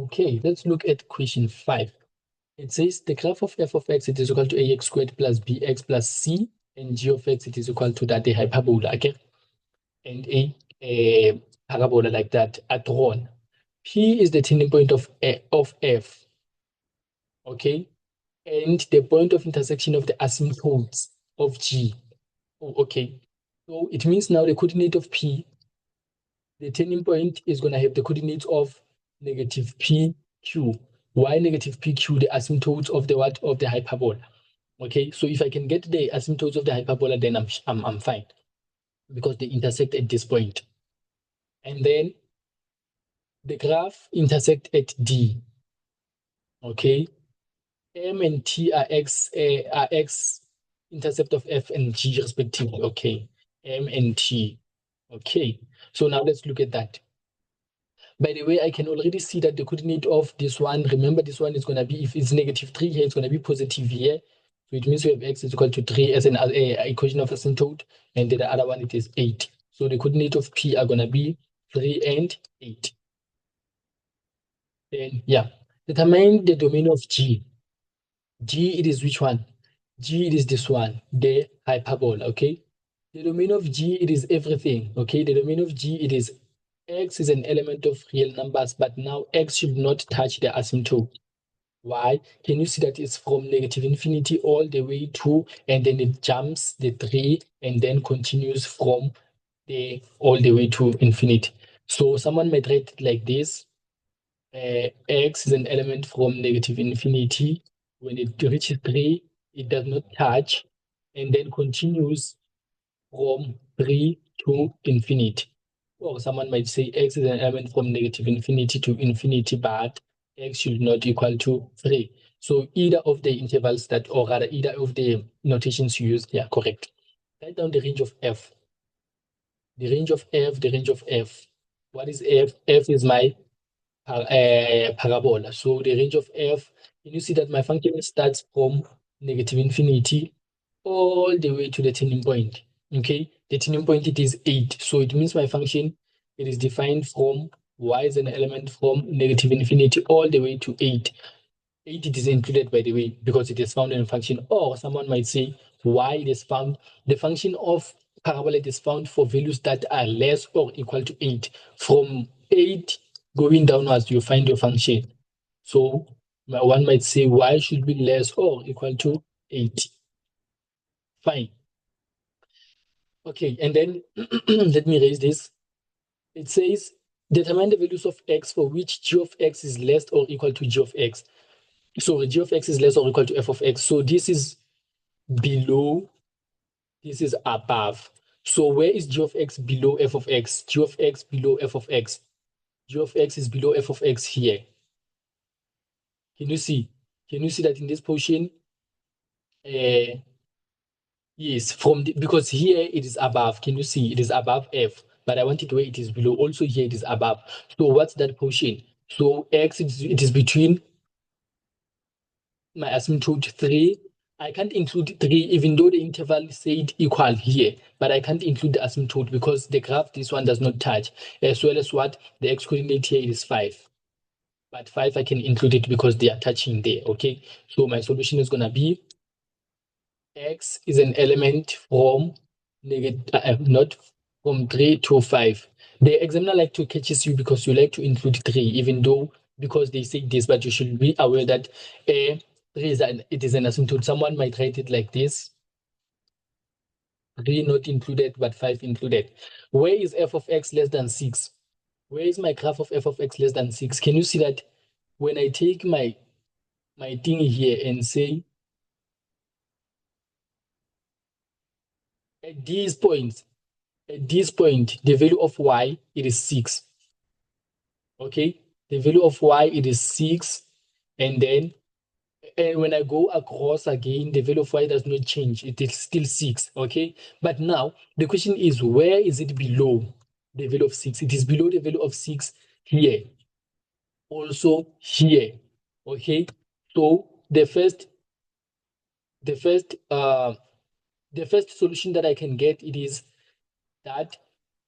Okay, let's look at question 5. It says the graph of f of x it is equal to ax squared plus bx plus c, and g of x it is equal to that a hyperbola, okay? And a parabola like that are drawn. P is the turning point of f, okay? And the point of intersection of the asymptotes of g. Oh, okay. So it means now the coordinate of P, the turning point is going to have the coordinates of negative PQ. Why negative PQ? The asymptotes of the what? Of the hyperbola. Okay, so if I can get the asymptotes of the hyperbola, then I'm fine because they intersect at this point. And then the graph intersect at D. Okay, M and T are x intercept of F and G respectively. Okay, M and T. Okay, so now let's look at that. By the way, I can already see that the coordinate of this one, remember this one is going to be, if it's negative 3 here, it's going to be positive here. So it means we have x is equal to 3 as an equation of asymptote, and then the other one, it is 8. So the coordinate of P are going to be 3 and 8. Then, yeah, determine the domain of G. G, it is which one? G, it is this one, the hyperbola, okay? The domain of G, it is everything, okay? The domain of G, it is x is an element of real numbers, but now x should not touch the asymptote. Why? Can you see that it's from negative infinity all the way to, and then it jumps the 3 and then continues from the all the way to infinity. So someone might write it like this. X is an element from negative infinity. When it reaches 3, it does not touch and then continues from 3 to infinity. Or someone might say x is an element from negative infinity to infinity, but x should not equal to 3. So either of the intervals that, or rather either of the notations you use, they are correct. Write down the range of f. The range of f, the range of f. What is f? F is my parabola. So the range of f, can you see that my function starts from negative infinity all the way to the turning point? Okay, the turning point, it is 8. So it means my function, it is defined from y is an element from negative infinity all the way to 8. 8 it is included, by the way, because it is found in a function. Or someone might say y it is found, the function of parabola is found for values that are less or equal to 8. From 8 going downwards, you find your function. So one might say y should be less or equal to 8. Fine. Okay, and then let me raise this. It says, determine the values of x for which g of x is less or equal to g of x. So g of x is less or equal to f of x. So this is below, this is above. So where is g of x below f of x? G of x below f of x. G of x is below f of x here. Can you see? Can you see that in this portion? Yes, because here it is above. Can you see? It is above f, but I want it where it is below. Also here it is above. So what's that portion? So x, it is between my asymptote 3. I can't include 3, even though the interval said equal here, but I can't include the asymptote because the graph, this one does not touch, as well as what? The x coordinate here is 5. But 5, I can include it because they are touching there, okay? So my solution is going to be x is an element from not from 3 to 5. The examiner like to catches you because you like to include 3, even though because they say this, but you should be aware that 3 is it is an asymptote. Someone might write it like this: 3 not included, but 5 included. Where is f of x less than 6? Where is my graph of f of x less than 6? Can you see that when I take my thing here and say at these points, at this point, the value of y, it is 6. Okay, the value of y, it is 6. And then when I go across again, the value of y does not change. It is still 6. Okay, but now the question is, where is it below the value of 6? It is below the value of 6 here. Also here. Okay, so the first solution that I can get, it is that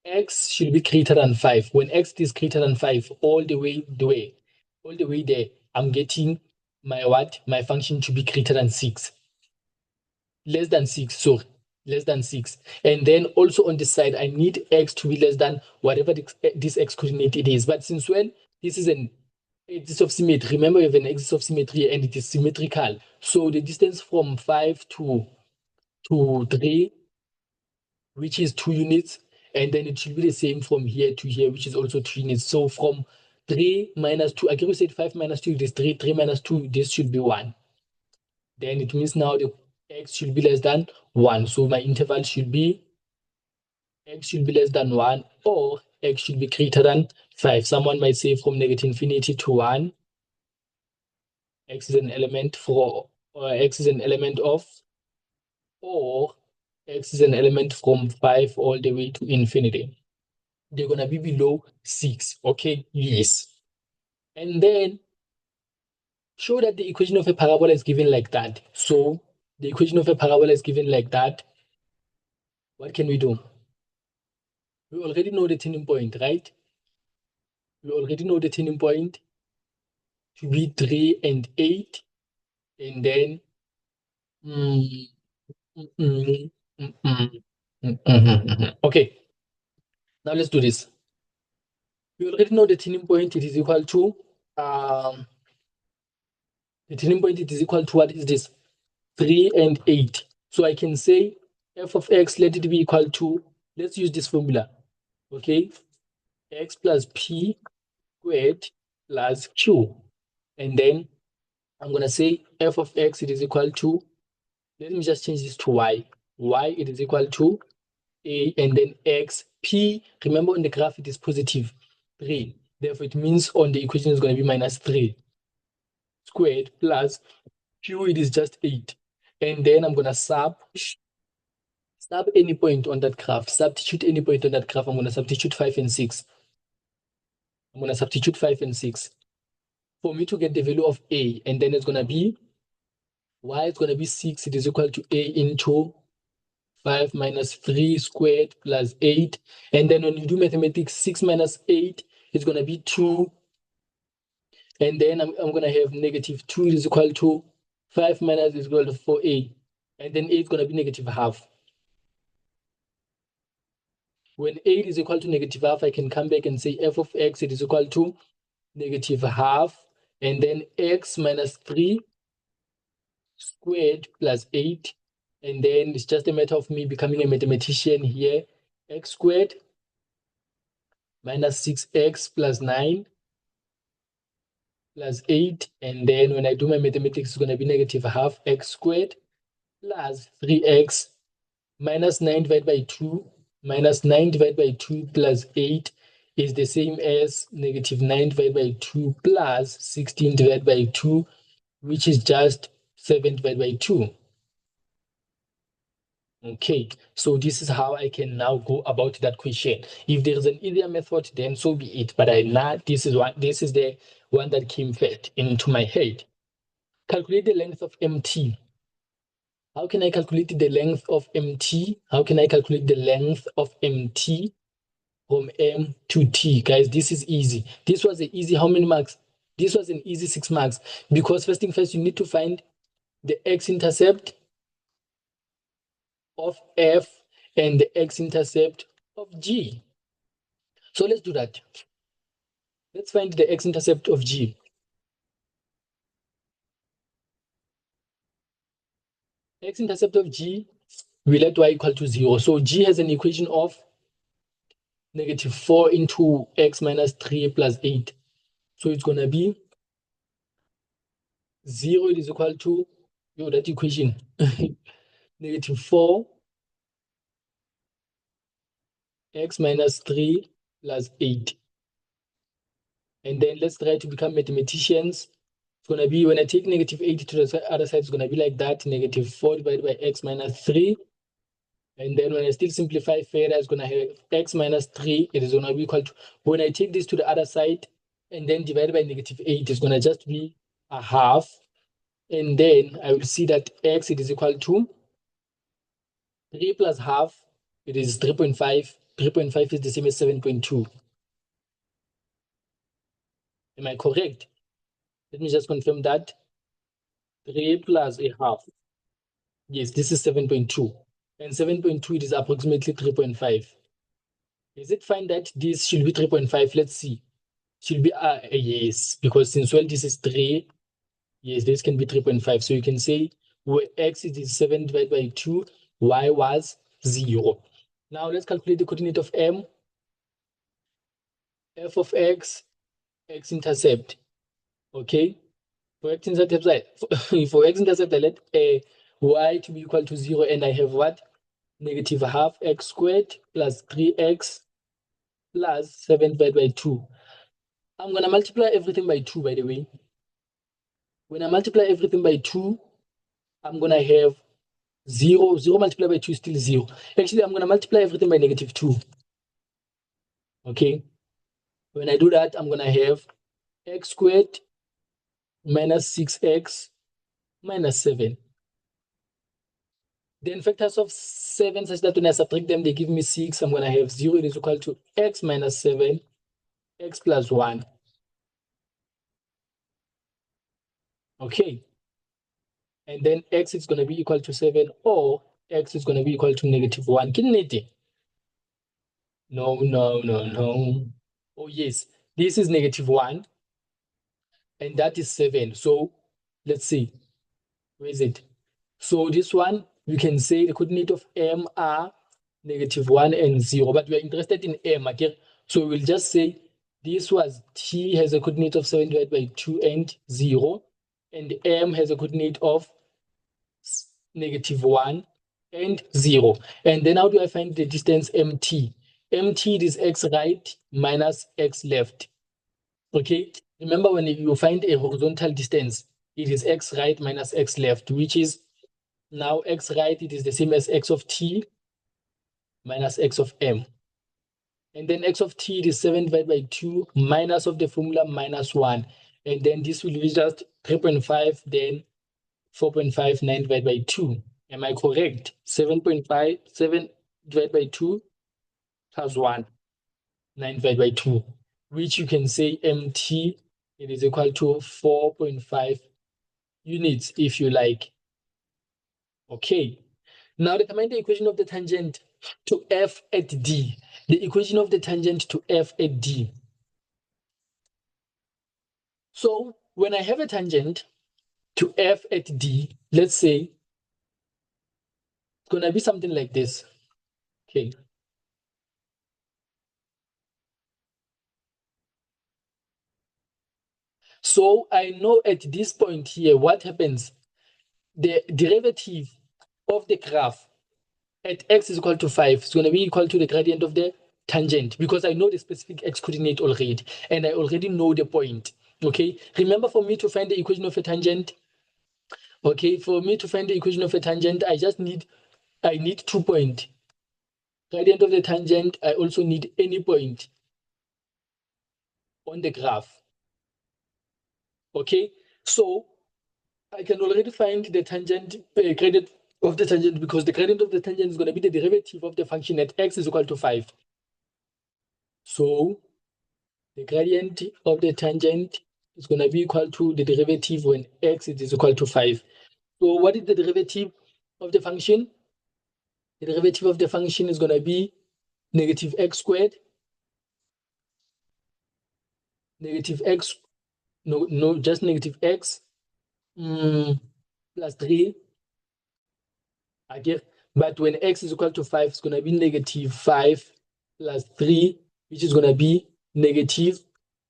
x should be greater than 5. When x is greater than 5, all the way all the way there, I'm getting my what? My function to be greater than 6. Less than 6, sorry. Less than 6. And then also on this side, I need x to be less than whatever this x coordinate it is. But since when this is an axis of symmetry, remember we have an axis of symmetry and it is symmetrical. So the distance from 5 to 3, which is 2 units, and then it should be the same from here to here, which is also 2 units. So from 3 minus 2, again we said 5 minus 2 is 3, 3 minus 2, this should be 1. Then it means now the x should be less than 1. So my interval should be x should be less than 1 or x should be greater than 5. Someone might say from negative infinity to 1, x is an element for, or x is an element of, or x is an element from 5 all the way to infinity. They're going to be below 6. Okay, yes. And then show that the equation of a parabola is given like that. So the equation of a parabola is given like that. What can we do? We already know the turning point, right? We already know the turning point to be 3 and 8. And then, okay, now let's do this. We already know the turning point, it is equal to, the turning point, it is equal to what is this? 3 and 8. So I can say f of x, let it be equal to, let's use this formula, okay? X plus p squared plus q. And then I'm going to say f of x, it is equal to, let me just change this to y. Y, it is equal to a, and then x, p, remember on the graph, it is positive 3. Therefore, it means on the equation is going to be minus 3 squared plus q, it is just 8. And then I'm going to sub any point on that graph. Substitute any point on that graph. I'm going to substitute 5 and 6. I'm going to substitute 5 and 6 for me to get the value of a. And then it's going to be y is going to be 6. It is equal to a into 5 minus 3 squared plus 8. And then when you do mathematics, 6 minus 8 is going to be 2. And then I'm going to have negative 2 is equal to 5 minus is equal to 4a. And then a is going to be negative half. When 8 is equal to negative half, I can come back and say f of x, it is equal to negative half. And then x minus 3 squared plus 8. And then it's just a matter of me becoming a mathematician here. X squared minus 6x plus 9 plus 8. And then when I do my mathematics, it's going to be negative half x squared plus 3x minus 9 divided by 2 minus 9 divided by 2 plus 8 is the same as negative 9 divided by 2 plus 16 divided by 2, which is just 7 divided by 2. Okay, so this is how I can now go about that question. If there is an easier method, then so be it. But this is the one that came first into my head. Calculate the length of MT. How can I calculate the length of MT? How can I calculate the length of MT from M to T? Guys, this is easy. This was an easy, how many marks? This was an easy 6 marks. Because first thing first, you need to find the x-intercept of F and the x-intercept of G. So let's do that. Let's find the x-intercept of G. X-intercept of G, we let y equal to 0. So G has an equation of negative 4 into x minus 3 plus 8. So it's going to be 0 is equal to, that equation, negative 4 x minus 3 plus 8. And then let's try to become mathematicians. It's going to be, when I take negative 8 to the other side, it's going to be like that, negative 4 divided by x minus 3. And then when I still simplify further, it's going to have x minus 3. It is going to be equal to, when I take this to the other side and then divide by negative 8, it's going to just be a half. And then I will see that x, it is equal to 3 plus half. It is 3.5. 3.5 is the same as 7.2. Am I correct? Let me just confirm that. 3 plus a half. Yes, this is 7.2. And 7.2, it is approximately 3.5. Is it fine that this should be 3.5? Let's see. Should be, yes, because since well, this is 3, yes, this can be 3.5. So you can say where x is 7 divided by 2, y was 0. Now let's calculate the coordinate of m. F of x, x-intercept. Okay? For x-intercept, for x-intercept, I let y to be equal to 0, and I have what? Negative half x squared plus 3x plus 7 divided by 2. I'm going to multiply everything by 2, by the way. When I multiply everything by 2, I'm going to have 0. 0 multiplied by 2 is still 0. Actually, I'm going to multiply everything by negative 2. Okay? When I do that, I'm going to have x squared minus 6x minus 7. Then factors of 7 such that when I subtract them, they give me 6. I'm going to have 0 is equal to x minus 7, x plus 1. Okay. And then x is going to be equal to 7, or x is going to be equal to negative 1. No. Oh, yes. This is negative 1, and that is 7. So let's see. Where is it? So this one, we can say the coordinate of m are negative 1 and 0, but we are interested in m, okay? So we'll just say this was t has a coordinate of 7 divided by 2 and 0, and m has a coordinate of negative 1 and 0. And then how do I find the distance mt? Mt is x right minus x left. Okay, remember when you find a horizontal distance, it is x right minus x left, which is now x right, it is the same as x of t minus x of m. And then x of t, it is 7 divided by 2 minus of the formula minus 1. And then this will be just 3.5, then 4.59 divided by 2. Am I correct? 7.5, 7 divided by 2 plus 1, 9 divided by 2, which you can say mt, it is equal to 4.5 units if you like. Okay. Now determine the equation of the tangent to f at d. The equation of the tangent to f at d. So when I have a tangent to f at d, let's say it's going to be something like this. Okay. So I know at this point here, what happens? The derivative of the graph at x is equal to 5 is going to be equal to the gradient of the tangent, because I know the specific x coordinate already, and I already know the point. Okay, remember, for me to find the equation of a tangent, okay, for me to find the equation of a tangent, I need 2 points. Gradient of the tangent, I also need any point on the graph. Okay, so I can already find the tangent, gradient of the tangent, because the gradient of the tangent is going to be the derivative of the function at x is equal to 5. So the gradient of the tangent is going to be equal to the derivative when x is equal to 5. So what is the derivative of the function? The derivative of the function is going to be negative x squared, negative x, no, just negative x plus 3. Okay, but when x is equal to 5, it's going to be negative 5 plus 3, which is going to be negative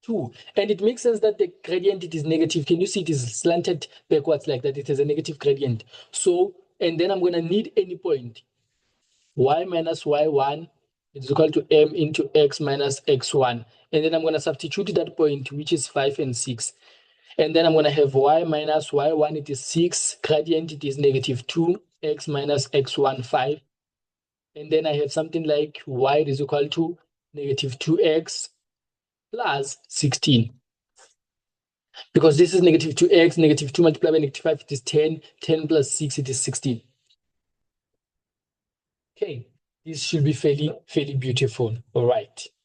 2. And it makes sense that the gradient, it is negative. Can you see it is slanted backwards like that? It has a negative gradient. So, and then I'm going to need any point. Y minus y1 is equal to m into x minus x1. And then I'm going to substitute that point, which is 5 and 6. And then I'm going to have y minus y1, it is 6. Gradient, it is negative 2. X minus x1, 5. And then I have something like y is equal to negative 2x plus 16. Because this is negative 2x, negative 2 multiplied by negative 5, it is 10. 10 plus 6, it is 16. Okay, this should be fairly beautiful. All right.